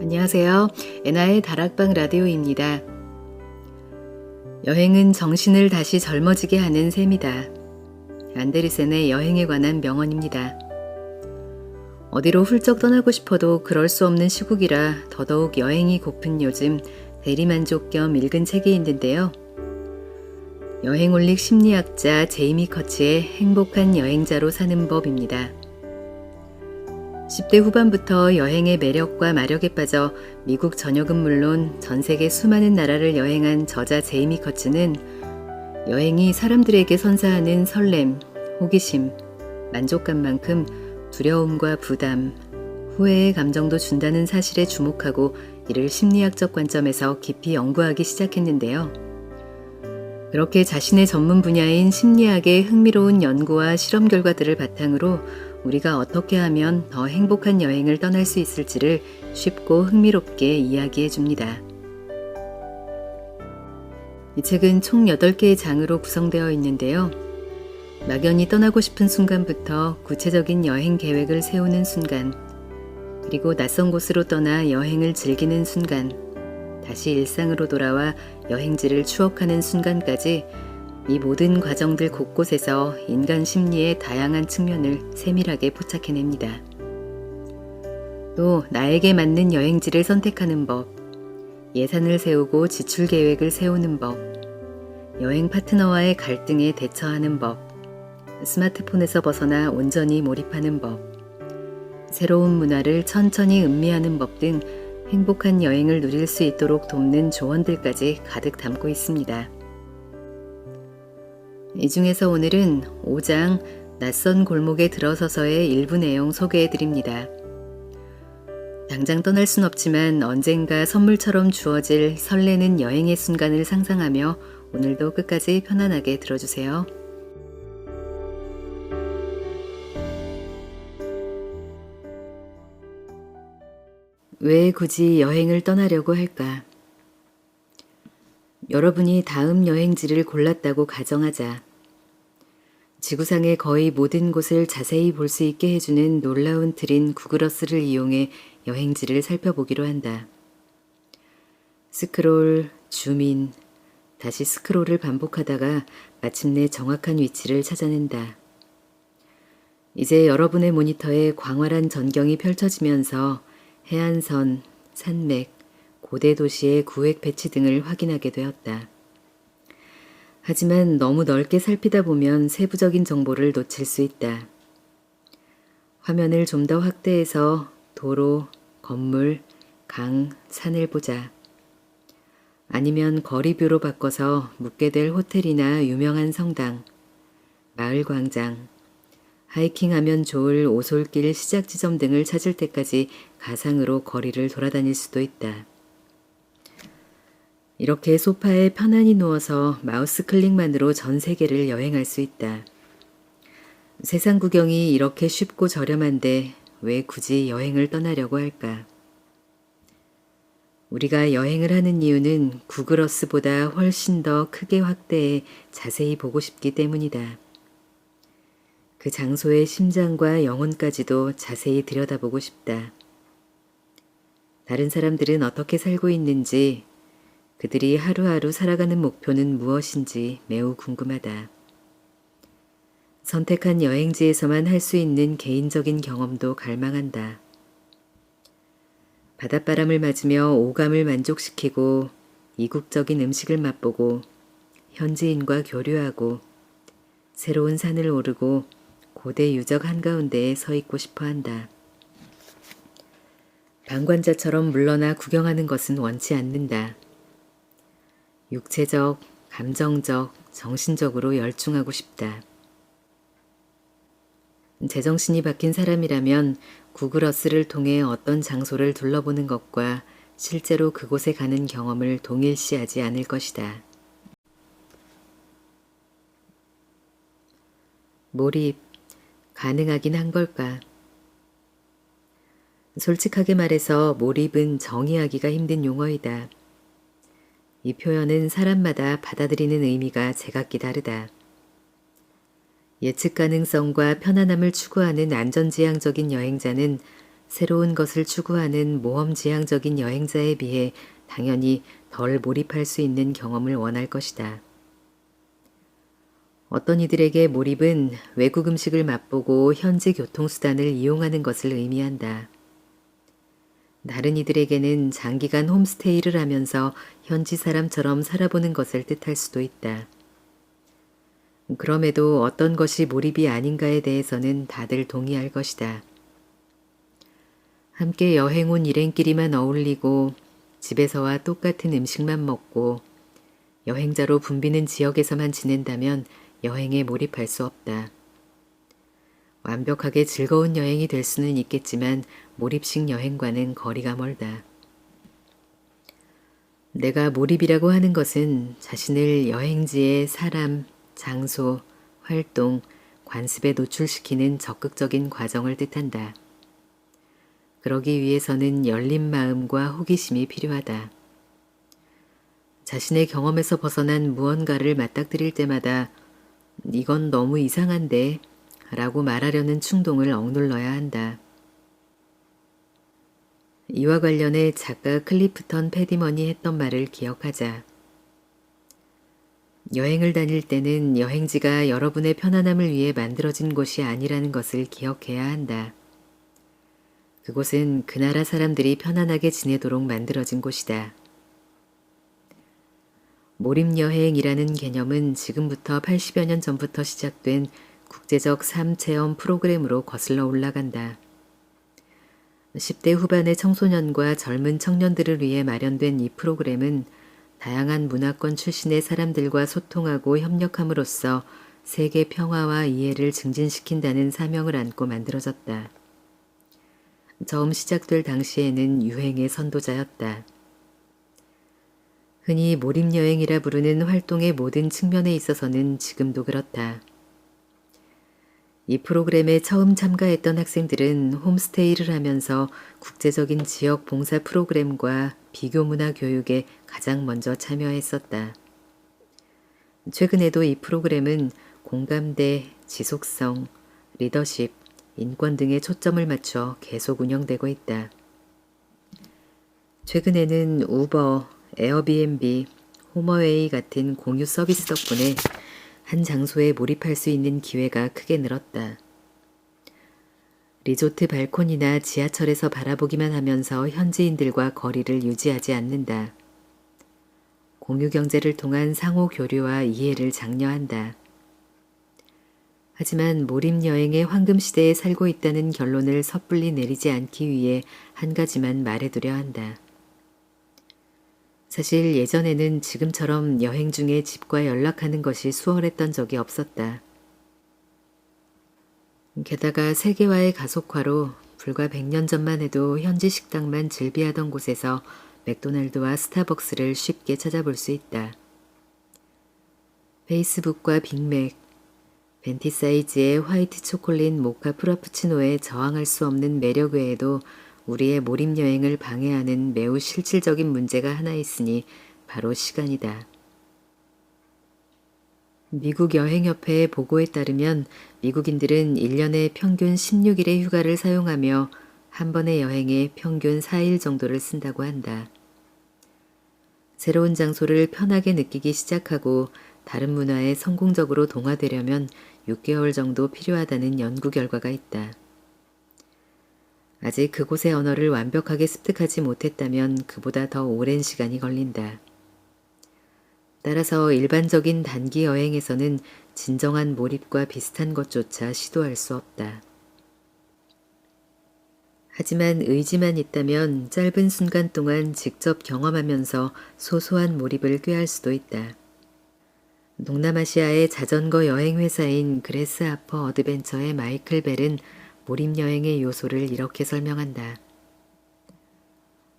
안녕하세요. 애나의 다락방 라디오입니다. 여행은 정신을 다시 젊어지게 하는 셈이다. 안데르센의 여행에 관한 명언입니다. 어디로 훌쩍 떠나고 싶어도 그럴 수 없는 시국이라 더더욱 여행이 고픈 요즘 대리만족 겸 읽은 책이 있는데요. 여행올릭 심리학자 제이미 커츠의 행복한 여행자로 사는 법입니다. 10대 후반부터 여행의 매력과 마력에 빠져 미국 전역은 물론 전 세계 수많은 나라를 여행한 저자 제이미 커츠는 여행이 사람들에게 선사하는 설렘, 호기심, 만족감만큼 두려움과 부담, 후회의 감정도 준다는 사실에 주목하고 이를 심리학적 관점에서 깊이 연구하기 시작했는데요. 그렇게 자신의 전문 분야인 심리학의 흥미로운 연구와 실험 결과들을 바탕으로 우리가 어떻게 하면 더 행복한 여행을 떠날 수 있을지를 쉽고 흥미롭게 이야기해 줍니다. 이 책은 총 8개의 장으로 구성되어 있는데요. 막연히 떠나고 싶은 순간부터 구체적인 여행 계획을 세우는 순간, 그리고 낯선 곳으로 떠나 여행을 즐기는 순간, 다시 일상으로 돌아와 여행지를 추억하는 순간까지 이 모든 과정들 곳곳에서 인간 심리의 다양한 측면을 세밀하게 포착해냅니다. 또 나에게 맞는 여행지를 선택하는 법, 예산을 세우고 지출 계획을 세우는 법, 여행 파트너와의 갈등에 대처하는 법, 스마트폰에서 벗어나 온전히 몰입하는 법, 새로운 문화를 천천히 음미하는 법 등 행복한 여행을 누릴 수 있도록 돕는 조언들까지 가득 담고 있습니다. 이 중에서 오늘은 5장 낯선 골목에 들어서서의 일부 내용 소개해드립니다. 당장 떠날 순 없지만 언젠가 선물처럼 주어질 설레는 여행의 순간을 상상하며 오늘도 끝까지 편안하게 들어주세요. 왜 굳이 여행을 떠나려고 할까? 여러분이 다음 여행지를 골랐다고 가정하자. 지구상의 거의 모든 곳을 자세히 볼 수 있게 해주는 놀라운 틀인 구글어스를 이용해 여행지를 살펴보기로 한다. 스크롤, 줌인, 다시 스크롤을 반복하다가 마침내 정확한 위치를 찾아낸다. 이제 여러분의 모니터에 광활한 전경이 펼쳐지면서 해안선, 산맥, 고대 도시의 구획 배치 등을 확인하게 되었다. 하지만 너무 넓게 살피다 보면 세부적인 정보를 놓칠 수 있다. 화면을 좀 더 확대해서 도로, 건물, 강, 산을 보자. 아니면 거리뷰로 바꿔서 묵게 될 호텔이나 유명한 성당, 마을 광장, 하이킹하면 좋을 오솔길 시작 지점 등을 찾을 때까지 가상으로 거리를 돌아다닐 수도 있다. 이렇게 소파에 편안히 누워서 마우스 클릭만으로 전 세계를 여행할 수 있다. 세상 구경이 이렇게 쉽고 저렴한데 왜 굳이 여행을 떠나려고 할까? 우리가 여행을 하는 이유는 구글어스보다 훨씬 더 크게 확대해 자세히 보고 싶기 때문이다. 그 장소의 심장과 영혼까지도 자세히 들여다보고 싶다. 다른 사람들은 어떻게 살고 있는지, 그들이 하루하루 살아가는 목표는 무엇인지 매우 궁금하다. 선택한 여행지에서만 할 수 있는 개인적인 경험도 갈망한다. 바닷바람을 맞으며 오감을 만족시키고 이국적인 음식을 맛보고 현지인과 교류하고 새로운 산을 오르고 고대 유적 한가운데에 서 있고 싶어 한다. 방관자처럼 물러나 구경하는 것은 원치 않는다. 육체적, 감정적, 정신적으로 열중하고 싶다. 제정신이 박힌 사람이라면 구글어스를 통해 어떤 장소를 둘러보는 것과 실제로 그곳에 가는 경험을 동일시하지 않을 것이다. 몰입, 가능하긴 한 걸까? 솔직하게 말해서 몰입은 정의하기가 힘든 용어이다. 이 표현은 사람마다 받아들이는 의미가 제각기 다르다. 예측 가능성과 편안함을 추구하는 안전지향적인 여행자는 새로운 것을 추구하는 모험지향적인 여행자에 비해 당연히 덜 몰입할 수 있는 경험을 원할 것이다. 어떤 이들에게 몰입은 외국 음식을 맛보고 현지 교통수단을 이용하는 것을 의미한다. 다른 이들에게는 장기간 홈스테이를 하면서 현지 사람처럼 살아보는 것을 뜻할 수도 있다. 그럼에도 어떤 것이 몰입이 아닌가에 대해서는 다들 동의할 것이다. 함께 여행 온 일행끼리만 어울리고 집에서와 똑같은 음식만 먹고 여행자로 붐비는 지역에서만 지낸다면 여행에 몰입할 수 없다. 완벽하게 즐거운 여행이 될 수는 있겠지만 몰입식 여행과는 거리가 멀다. 내가 몰입이라고 하는 것은 자신을 여행지의 사람, 장소, 활동, 관습에 노출시키는 적극적인 과정을 뜻한다. 그러기 위해서는 열린 마음과 호기심이 필요하다. 자신의 경험에서 벗어난 무언가를 맞닥뜨릴 때마다 이건 너무 이상한데 라고 말하려는 충동을 억눌러야 한다. 이와 관련해 작가 클리프턴 패디먼이 했던 말을 기억하자. 여행을 다닐 때는 여행지가 여러분의 편안함을 위해 만들어진 곳이 아니라는 것을 기억해야 한다. 그곳은 그 나라 사람들이 편안하게 지내도록 만들어진 곳이다. 몰입여행이라는 개념은 지금부터 80여 년 전부터 시작된 국제적 삶체험 프로그램으로 거슬러 올라간다. 10대 후반의 청소년과 젊은 청년들을 위해 마련된 이 프로그램은 다양한 문화권 출신의 사람들과 소통하고 협력함으로써 세계 평화와 이해를 증진시킨다는 사명을 안고 만들어졌다. 처음 시작될 당시에는 유행의 선도자였다. 흔히 몰입여행이라 부르는 활동의 모든 측면에 있어서는 지금도 그렇다. 이 프로그램에 처음 참가했던 학생들은 홈스테이를 하면서 국제적인 지역 봉사 프로그램과 비교문화 교육에 가장 먼저 참여했었다. 최근에도 이 프로그램은 공감대, 지속성, 리더십, 인권 등에 초점을 맞춰 계속 운영되고 있다. 최근에는 우버, 에어비앤비, 홈어웨이 같은 공유 서비스 덕분에 한 장소에 몰입할 수 있는 기회가 크게 늘었다. 리조트 발코니나 지하철에서 바라보기만 하면서 현지인들과 거리를 유지하지 않는다. 공유 경제를 통한 상호 교류와 이해를 장려한다. 하지만 몰입 여행의 황금 시대에 살고 있다는 결론을 섣불리 내리지 않기 위해 한 가지만 말해두려 한다. 사실 예전에는 지금처럼 여행 중에 집과 연락하는 것이 수월했던 적이 없었다. 게다가 세계화의 가속화로 불과 100년 전만 해도 현지 식당만 즐비하던 곳에서 맥도날드와 스타벅스를 쉽게 찾아볼 수 있다. 페이스북과 빅맥, 벤티 사이즈의 화이트 초콜릿 모카 프라푸치노에 저항할 수 없는 매력 외에도 우리의 몰입 여행을 방해하는 매우 실질적인 문제가 하나 있으니 바로 시간이다. 미국 여행협회의 보고에 따르면 미국인들은 1년에 평균 16일의 휴가를 사용하며 한 번의 여행에 평균 4일 정도를 쓴다고 한다. 새로운 장소를 편하게 느끼기 시작하고 다른 문화에 성공적으로 동화되려면 6개월 정도 필요하다는 연구 결과가 있다. 아직 그곳의 언어를 완벽하게 습득하지 못했다면 그보다 더 오랜 시간이 걸린다. 따라서 일반적인 단기 여행에서는 진정한 몰입과 비슷한 것조차 시도할 수 없다. 하지만 의지만 있다면 짧은 순간 동안 직접 경험하면서 소소한 몰입을 꾀할 수도 있다. 동남아시아의 자전거 여행 회사인 그래스 하퍼 어드벤처의 마이클 벨은 몰입 여행의 요소를 이렇게 설명한다.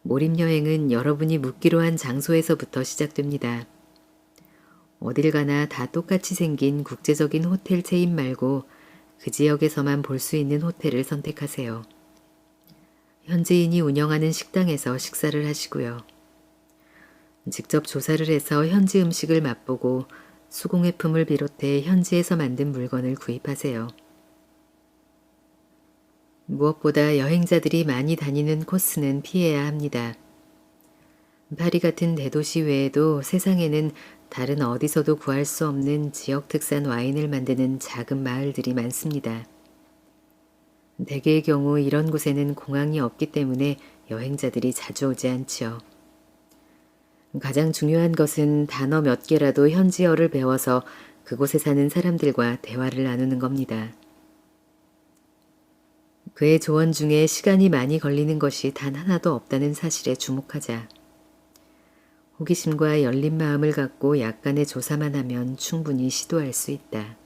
몰입 여행은 여러분이 묵기로 한 장소에서부터 시작됩니다. 어딜 가나 다 똑같이 생긴 국제적인 호텔 체인 말고 그 지역에서만 볼 수 있는 호텔을 선택하세요. 현지인이 운영하는 식당에서 식사를 하시고요. 직접 조사를 해서 현지 음식을 맛보고 수공예품을 비롯해 현지에서 만든 물건을 구입하세요. 무엇보다 여행자들이 많이 다니는 코스는 피해야 합니다. 파리 같은 대도시 외에도 세상에는 다른 어디서도 구할 수 없는 지역 특산 와인을 만드는 작은 마을들이 많습니다. 대개의 경우 이런 곳에는 공항이 없기 때문에 여행자들이 자주 오지 않지요. 가장 중요한 것은 단어 몇 개라도 현지어를 배워서 그곳에 사는 사람들과 대화를 나누는 겁니다. 그의 조언 중에 시간이 많이 걸리는 것이 단 하나도 없다는 사실에 주목하자. 호기심과 열린 마음을 갖고 약간의 조사만 하면 충분히 시도할 수 있다.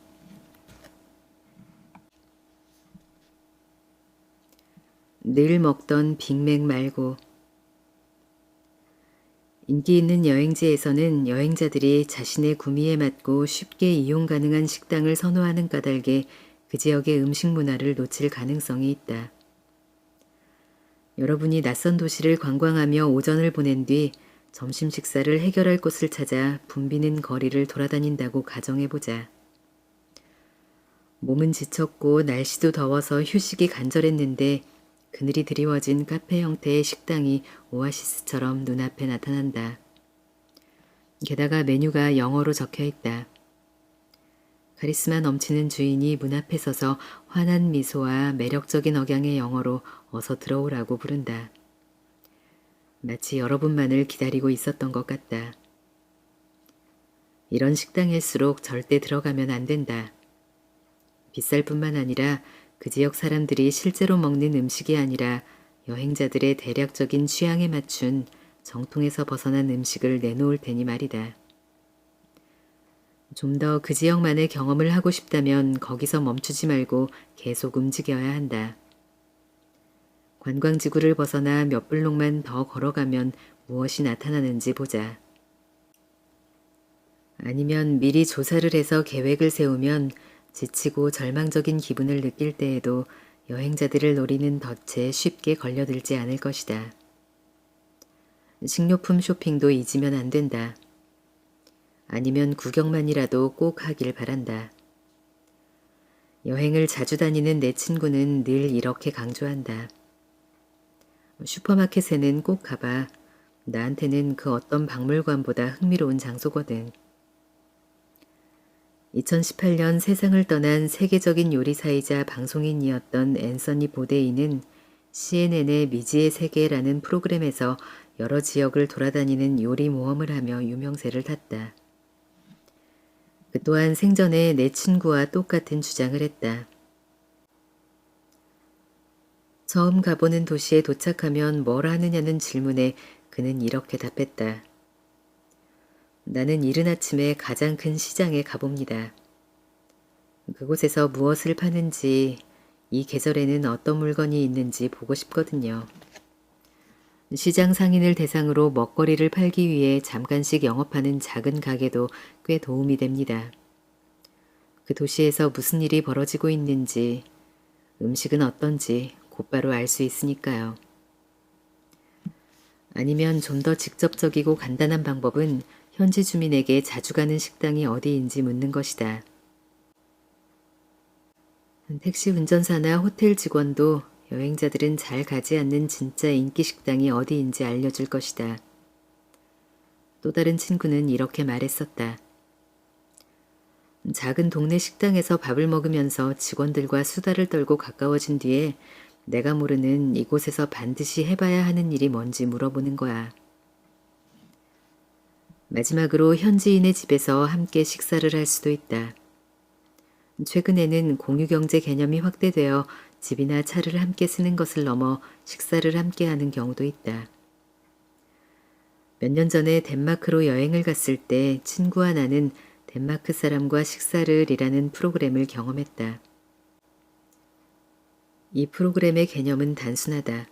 늘 먹던 빅맥 말고. 인기 있는 여행지에서는 여행자들이 자신의 구미에 맞고 쉽게 이용 가능한 식당을 선호하는 까닭에 그 지역의 음식 문화를 놓칠 가능성이 있다. 여러분이 낯선 도시를 관광하며 오전을 보낸 뒤 점심 식사를 해결할 곳을 찾아 붐비는 거리를 돌아다닌다고 가정해보자. 몸은 지쳤고 날씨도 더워서 휴식이 간절했는데 그늘이 드리워진 카페 형태의 식당이 오아시스처럼 눈앞에 나타난다. 게다가 메뉴가 영어로 적혀 있다. 카리스마 넘치는 주인이 문 앞에 서서 환한 미소와 매력적인 억양의 영어로 어서 들어오라고 부른다. 마치 여러분만을 기다리고 있었던 것 같다. 이런 식당일수록 절대 들어가면 안 된다. 비쌀 뿐만 아니라 그 지역 사람들이 실제로 먹는 음식이 아니라 여행자들의 대략적인 취향에 맞춘 정통에서 벗어난 음식을 내놓을 테니 말이다. 좀 더 그 지역만의 경험을 하고 싶다면 거기서 멈추지 말고 계속 움직여야 한다. 관광지구를 벗어나 몇 블록만 더 걸어가면 무엇이 나타나는지 보자. 아니면 미리 조사를 해서 계획을 세우면 지치고 절망적인 기분을 느낄 때에도 여행자들을 노리는 덫에 쉽게 걸려들지 않을 것이다. 식료품 쇼핑도 잊으면 안 된다. 아니면 구경만이라도 꼭 하길 바란다. 여행을 자주 다니는 내 친구는 늘 이렇게 강조한다. 슈퍼마켓에는 꼭 가봐. 나한테는 그 어떤 박물관보다 흥미로운 장소거든. 2018년 세상을 떠난 세계적인 요리사이자 방송인이었던 앤서니 보데이는 CNN의 미지의 세계라는 프로그램에서 여러 지역을 돌아다니는 요리 모험을 하며 유명세를 탔다. 그 또한 생전에 내 친구와 똑같은 주장을 했다. 처음 가보는 도시에 도착하면 뭘 하느냐는 질문에 그는 이렇게 답했다. 나는 이른 아침에 가장 큰 시장에 가봅니다. 그곳에서 무엇을 파는지, 이 계절에는 어떤 물건이 있는지 보고 싶거든요. 시장 상인을 대상으로 먹거리를 팔기 위해 잠깐씩 영업하는 작은 가게도 꽤 도움이 됩니다. 그 도시에서 무슨 일이 벌어지고 있는지, 음식은 어떤지 곧바로 알 수 있으니까요. 아니면 좀 더 직접적이고 간단한 방법은 현지 주민에게 자주 가는 식당이 어디인지 묻는 것이다. 택시 운전사나 호텔 직원도 여행자들은 잘 가지 않는 진짜 인기 식당이 어디인지 알려줄 것이다. 또 다른 친구는 이렇게 말했었다. 작은 동네 식당에서 밥을 먹으면서 직원들과 수다를 떨고 가까워진 뒤에 내가 모르는 이곳에서 반드시 해봐야 하는 일이 뭔지 물어보는 거야. 마지막으로 현지인의 집에서 함께 식사를 할 수도 있다. 최근에는 공유경제 개념이 확대되어 집이나 차를 함께 쓰는 것을 넘어 식사를 함께 하는 경우도 있다. 몇 년 전에 덴마크로 여행을 갔을 때 친구와 나는 덴마크 사람과 식사를 이라는 프로그램을 경험했다. 이 프로그램의 개념은 단순하다.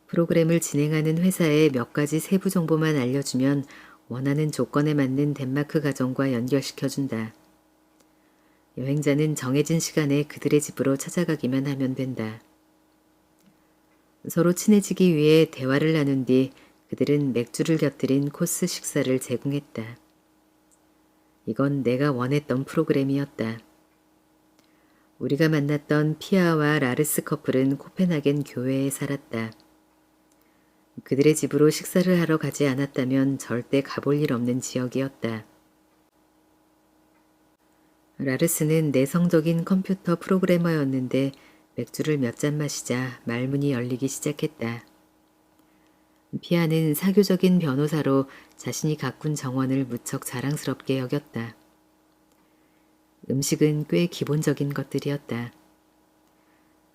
프로그램을 진행하는 회사의 몇 가지 세부 정보만 알려주면 원하는 조건에 맞는 덴마크 가정과 연결시켜준다. 여행자는 정해진 시간에 그들의 집으로 찾아가기만 하면 된다. 서로 친해지기 위해 대화를 나눈 뒤 그들은 맥주를 곁들인 코스 식사를 제공했다. 이건 내가 원했던 프로그램이었다. 우리가 만났던 피아와 라르스 커플은 코펜하겐 교회에 살았다. 그들의 집으로 식사를 하러 가지 않았다면 절대 가볼 일 없는 지역이었다. 라르스는 내성적인 컴퓨터 프로그래머였는데 맥주를 몇 잔 마시자 말문이 열리기 시작했다. 피아는 사교적인 변호사로 자신이 가꾼 정원을 무척 자랑스럽게 여겼다. 음식은 꽤 기본적인 것들이었다.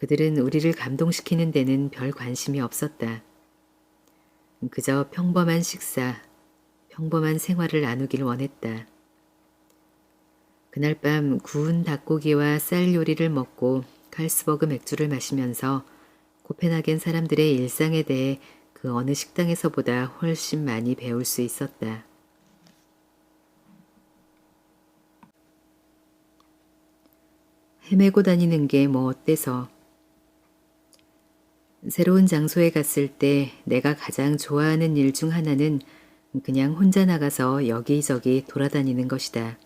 그들은 우리를 감동시키는 데는 별 관심이 없었다. 그저 평범한 식사, 평범한 생활을 나누길 원했다. 그날 밤 구운 닭고기와 쌀 요리를 먹고 칼스버그 맥주를 마시면서 코펜하겐 사람들의 일상에 대해 그 어느 식당에서보다 훨씬 많이 배울 수 있었다. 헤매고 다니는 게 뭐 어때서? 새로운 장소에 갔을 때 내가 가장 좋아하는 일 중 하나는 그냥 혼자 나가서 여기저기 돌아다니는 것이다.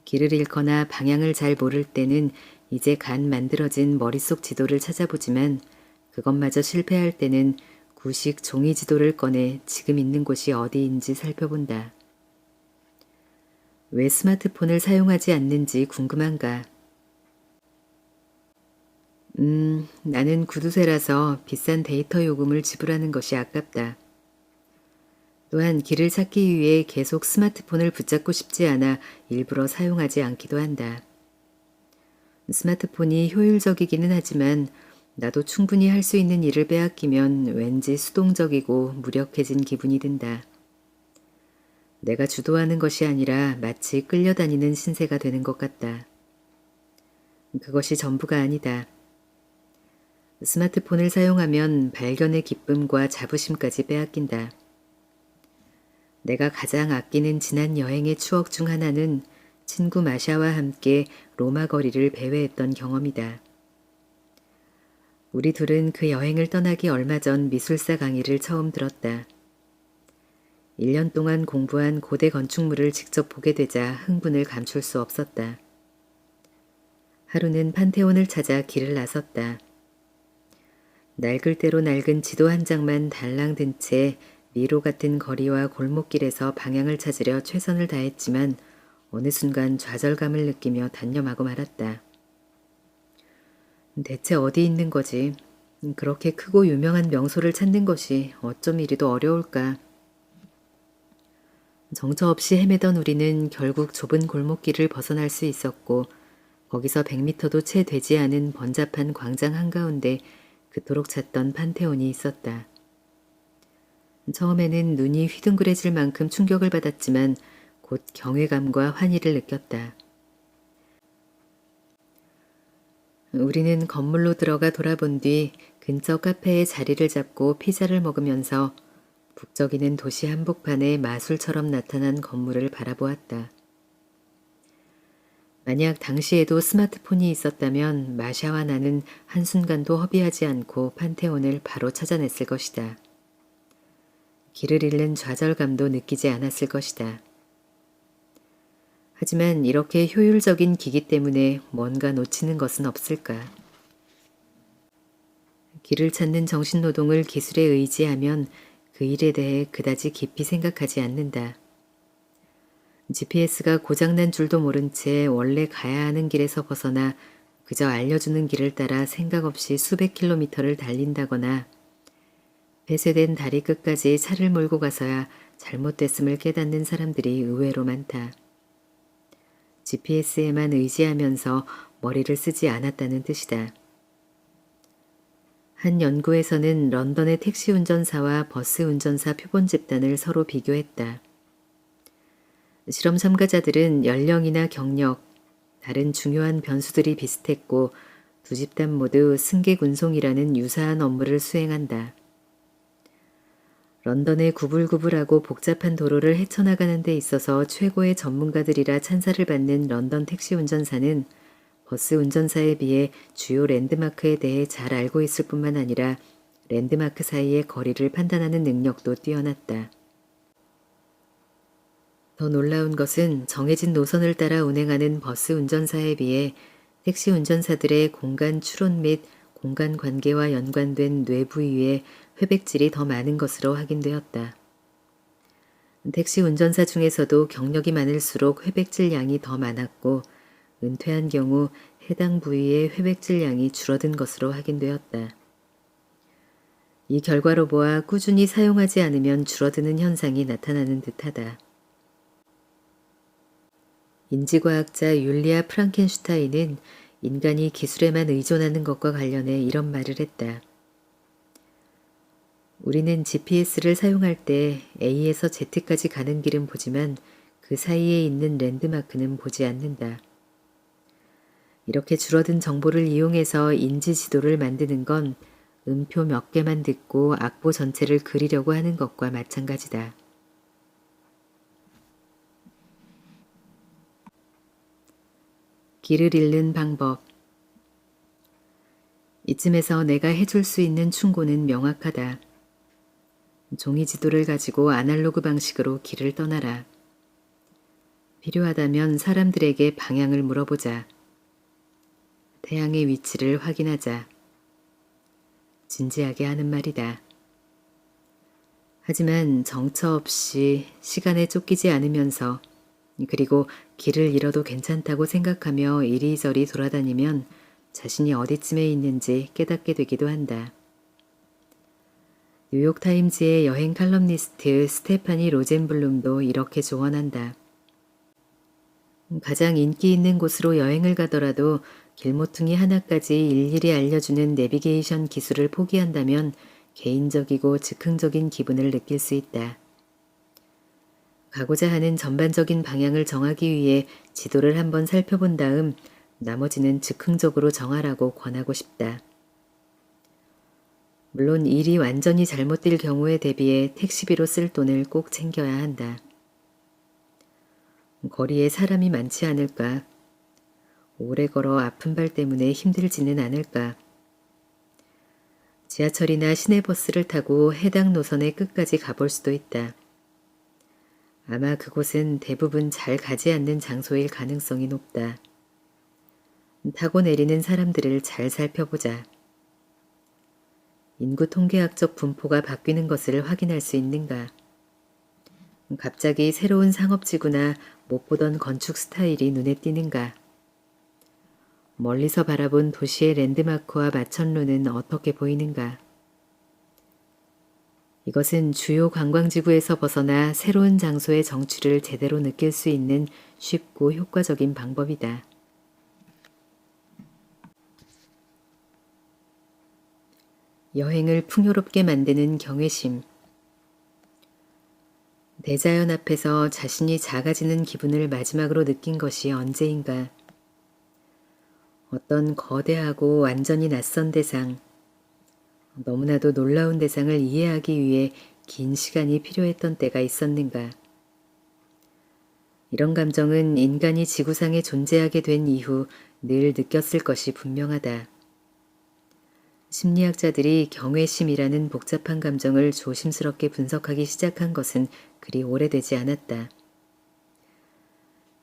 길을 잃거나 방향을 잘 모를 때는 이제 갓 만들어진 머릿속 지도를 찾아보지만 그것마저 실패할 때는 구식 종이 지도를 꺼내 지금 있는 곳이 어디인지 살펴본다. 왜 스마트폰을 사용하지 않는지 궁금한가? 나는 구두쇠라서 비싼 데이터 요금을 지불하는 것이 아깝다. 또한 길을 찾기 위해 계속 스마트폰을 붙잡고 싶지 않아 일부러 사용하지 않기도 한다. 스마트폰이 효율적이기는 하지만 나도 충분히 할 수 있는 일을 빼앗기면 왠지 수동적이고 무력해진 기분이 든다. 내가 주도하는 것이 아니라 마치 끌려다니는 신세가 되는 것 같다. 그것이 전부가 아니다. 스마트폰을 사용하면 발견의 기쁨과 자부심까지 빼앗긴다. 내가 가장 아끼는 지난 여행의 추억 중 하나는 친구 마샤와 함께 로마 거리를 배회했던 경험이다. 우리 둘은 그 여행을 떠나기 얼마 전 미술사 강의를 처음 들었다. 1년 동안 공부한 고대 건축물을 직접 보게 되자 흥분을 감출 수 없었다. 하루는 판테온을 찾아 길을 나섰다. 낡을 대로 낡은 지도 한 장만 달랑 든 채 미로 같은 거리와 골목길에서 방향을 찾으려 최선을 다했지만 어느 순간 좌절감을 느끼며 단념하고 말았다. 대체 어디 있는 거지? 그렇게 크고 유명한 명소를 찾는 것이 어쩜 이리도 어려울까? 정처 없이 헤매던 우리는 결국 좁은 골목길을 벗어날 수 있었고 거기서 100m도 채 되지 않은 번잡한 광장 한가운데 그토록 찾던 판테온이 있었다. 처음에는 눈이 휘둥그레질 만큼 충격을 받았지만 곧 경외감과 환희를 느꼈다. 우리는 건물로 들어가 돌아본 뒤 근처 카페에 자리를 잡고 피자를 먹으면서 북적이는 도시 한복판에 마술처럼 나타난 건물을 바라보았다. 만약 당시에도 스마트폰이 있었다면 마샤와 나는 한순간도 허비하지 않고 판테온을 바로 찾아냈을 것이다. 길을 잃는 좌절감도 느끼지 않았을 것이다. 하지만 이렇게 효율적인 기기 때문에 뭔가 놓치는 것은 없을까? 길을 찾는 정신노동을 기술에 의지하면 그 일에 대해 그다지 깊이 생각하지 않는다. GPS가 고장난 줄도 모른 채 원래 가야 하는 길에서 벗어나 그저 알려주는 길을 따라 생각 없이 수백 킬로미터를 달린다거나 폐쇄된 다리 끝까지 차를 몰고 가서야 잘못됐음을 깨닫는 사람들이 의외로 많다. GPS에만 의지하면서 머리를 쓰지 않았다는 뜻이다. 한 연구에서는 런던의 택시 운전사와 버스 운전사 표본 집단을 서로 비교했다. 실험 참가자들은 연령이나 경력, 다른 중요한 변수들이 비슷했고 두 집단 모두 승객운송이라는 유사한 업무를 수행한다. 런던의 구불구불하고 복잡한 도로를 헤쳐나가는 데 있어서 최고의 전문가들이라 찬사를 받는 런던 택시 운전사는 버스 운전사에 비해 주요 랜드마크에 대해 잘 알고 있을 뿐만 아니라 랜드마크 사이의 거리를 판단하는 능력도 뛰어났다. 더 놀라운 것은 정해진 노선을 따라 운행하는 버스 운전사에 비해 택시 운전사들의 공간 추론 및 공간 관계와 연관된 뇌 부위에 회백질이 더 많은 것으로 확인되었다. 택시 운전사 중에서도 경력이 많을수록 회백질 양이 더 많았고 은퇴한 경우 해당 부위의 회백질 양이 줄어든 것으로 확인되었다. 이 결과로 보아 꾸준히 사용하지 않으면 줄어드는 현상이 나타나는 듯하다. 인지과학자 율리아 프랑켄슈타인은 인간이 기술에만 의존하는 것과 관련해 이런 말을 했다. 우리는 GPS를 사용할 때 A에서 Z까지 가는 길은 보지만 그 사이에 있는 랜드마크는 보지 않는다. 이렇게 줄어든 정보를 이용해서 인지 지도를 만드는 건 음표 몇 개만 듣고 악보 전체를 그리려고 하는 것과 마찬가지다. 길을 잃는 방법. 이쯤에서 내가 해줄 수 있는 충고는 명확하다. 종이 지도를 가지고 아날로그 방식으로 길을 떠나라. 필요하다면 사람들에게 방향을 물어보자. 태양의 위치를 확인하자. 진지하게 하는 말이다. 하지만 정처 없이 시간에 쫓기지 않으면서 그리고 길을 잃어도 괜찮다고 생각하며 이리저리 돌아다니면 자신이 어디쯤에 있는지 깨닫게 되기도 한다. 뉴욕타임즈의 여행 칼럼니스트 스테파니 로젠블룸도 이렇게 조언한다. 가장 인기 있는 곳으로 여행을 가더라도 길모퉁이 하나까지 일일이 알려주는 내비게이션 기술을 포기한다면 개인적이고 즉흥적인 기분을 느낄 수 있다. 가고자 하는 전반적인 방향을 정하기 위해 지도를 한번 살펴본 다음 나머지는 즉흥적으로 정하라고 권하고 싶다. 물론 일이 완전히 잘못될 경우에 대비해 택시비로 쓸 돈을 꼭 챙겨야 한다. 거리에 사람이 많지 않을까? 오래 걸어 아픈 발 때문에 힘들지는 않을까? 지하철이나 시내버스를 타고 해당 노선의 끝까지 가볼 수도 있다. 아마 그곳은 대부분 잘 가지 않는 장소일 가능성이 높다. 타고 내리는 사람들을 잘 살펴보자. 인구 통계학적 분포가 바뀌는 것을 확인할 수 있는가? 갑자기 새로운 상업지구나 못 보던 건축 스타일이 눈에 띄는가? 멀리서 바라본 도시의 랜드마크와 마천루는 어떻게 보이는가? 이것은 주요 관광지구에서 벗어나 새로운 장소의 정취를 제대로 느낄 수 있는 쉽고 효과적인 방법이다. 여행을 풍요롭게 만드는 경외심. 대자연 앞에서 자신이 작아지는 기분을 마지막으로 느낀 것이 언제인가? 어떤 거대하고 완전히 낯선 대상, 너무나도 놀라운 대상을 이해하기 위해 긴 시간이 필요했던 때가 있었는가? 이런 감정은 인간이 지구상에 존재하게 된 이후 늘 느꼈을 것이 분명하다. 심리학자들이 경외심이라는 복잡한 감정을 조심스럽게 분석하기 시작한 것은 그리 오래되지 않았다.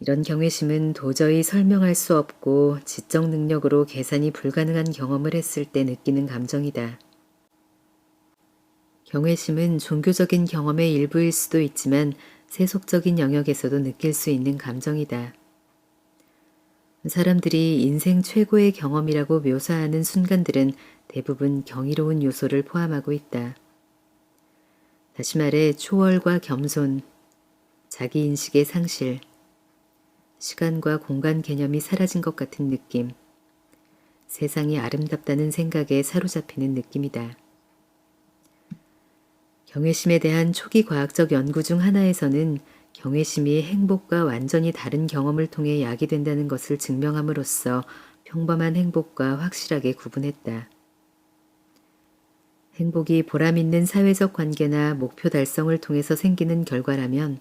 이런 경외심은 도저히 설명할 수 없고 지적 능력으로 계산이 불가능한 경험을 했을 때 느끼는 감정이다. 경외심은 종교적인 경험의 일부일 수도 있지만 세속적인 영역에서도 느낄 수 있는 감정이다. 사람들이 인생 최고의 경험이라고 묘사하는 순간들은 대부분 경이로운 요소를 포함하고 있다. 다시 말해 초월과 겸손, 자기인식의 상실, 시간과 공간 개념이 사라진 것 같은 느낌, 세상이 아름답다는 생각에 사로잡히는 느낌이다. 경외심에 대한 초기 과학적 연구 중 하나에서는 경외심이 행복과 완전히 다른 경험을 통해 야기된다는 것을 증명함으로써 평범한 행복과 확실하게 구분했다. 행복이 보람있는 사회적 관계나 목표 달성을 통해서 생기는 결과라면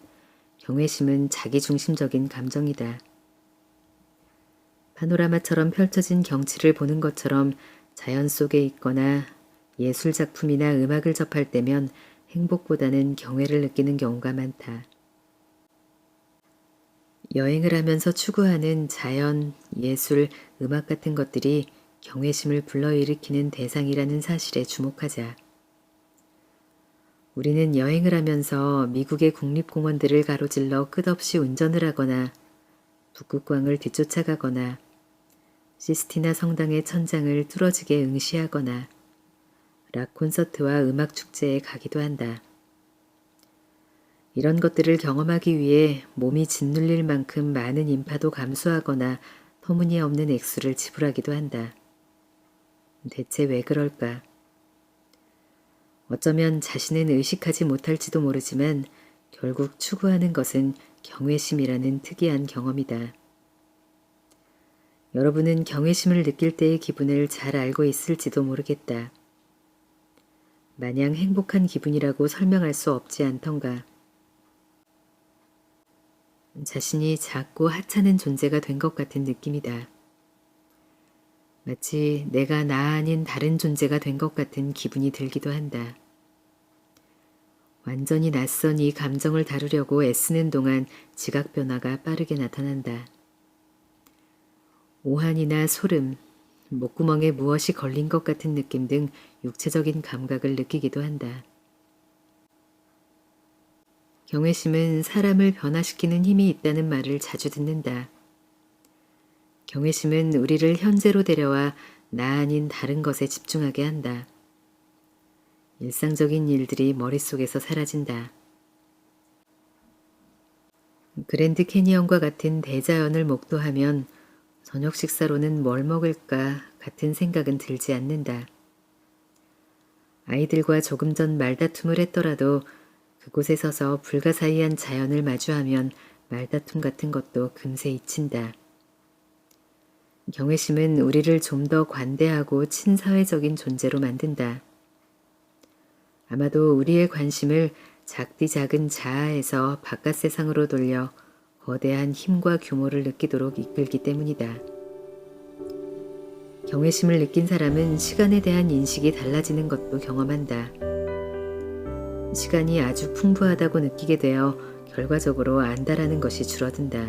경외심은 자기중심적인 감정이다. 파노라마처럼 펼쳐진 경치를 보는 것처럼 자연 속에 있거나 예술작품이나 음악을 접할 때면 행복보다는 경외를 느끼는 경우가 많다. 여행을 하면서 추구하는 자연, 예술, 음악 같은 것들이 경외심을 불러일으키는 대상이라는 사실에 주목하자. 우리는 여행을 하면서 미국의 국립공원들을 가로질러 끝없이 운전을 하거나 북극광을 뒤쫓아가거나 시스티나 성당의 천장을 뚫어지게 응시하거나 락 콘서트와 음악 축제에 가기도 한다. 이런 것들을 경험하기 위해 몸이 짓눌릴 만큼 많은 인파도 감수하거나 터무니없는 액수를 지불하기도 한다. 대체 왜 그럴까? 어쩌면 자신은 의식하지 못할지도 모르지만 결국 추구하는 것은 경외심이라는 특이한 경험이다. 여러분은 경외심을 느낄 때의 기분을 잘 알고 있을지도 모르겠다. 마냥 행복한 기분이라고 설명할 수 없지 않던가. 자신이 작고 하찮은 존재가 된 것 같은 느낌이다. 마치 내가 나 아닌 다른 존재가 된 것 같은 기분이 들기도 한다. 완전히 낯선 이 감정을 다루려고 애쓰는 동안 지각 변화가 빠르게 나타난다. 오한이나 소름, 목구멍에 무엇이 걸린 것 같은 느낌 등 육체적인 감각을 느끼기도 한다. 경외심은 사람을 변화시키는 힘이 있다는 말을 자주 듣는다. 경외심은 우리를 현재로 데려와 나 아닌 다른 것에 집중하게 한다. 일상적인 일들이 머릿속에서 사라진다. 그랜드 캐니언과 같은 대자연을 목도하면 저녁 식사로는 뭘 먹을까 같은 생각은 들지 않는다. 아이들과 조금 전 말다툼을 했더라도 그곳에 서서 불가사의한 자연을 마주하면 말다툼 같은 것도 금세 잊힌다. 경외심은 우리를 좀 더 관대하고 친사회적인 존재로 만든다. 아마도 우리의 관심을 작디 작은 자아에서 바깥 세상으로 돌려 거대한 힘과 규모를 느끼도록 이끌기 때문이다. 경외심을 느낀 사람은 시간에 대한 인식이 달라지는 것도 경험한다. 시간이 아주 풍부하다고 느끼게 되어 결과적으로 안다라는 것이 줄어든다.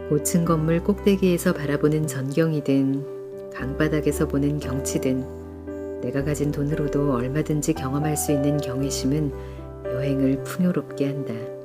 고층 건물 꼭대기에서 바라보는 전경이든 강바닥에서 보는 경치든 내가 가진 돈으로도 얼마든지 경험할 수 있는 경외심은 여행을 풍요롭게 한다.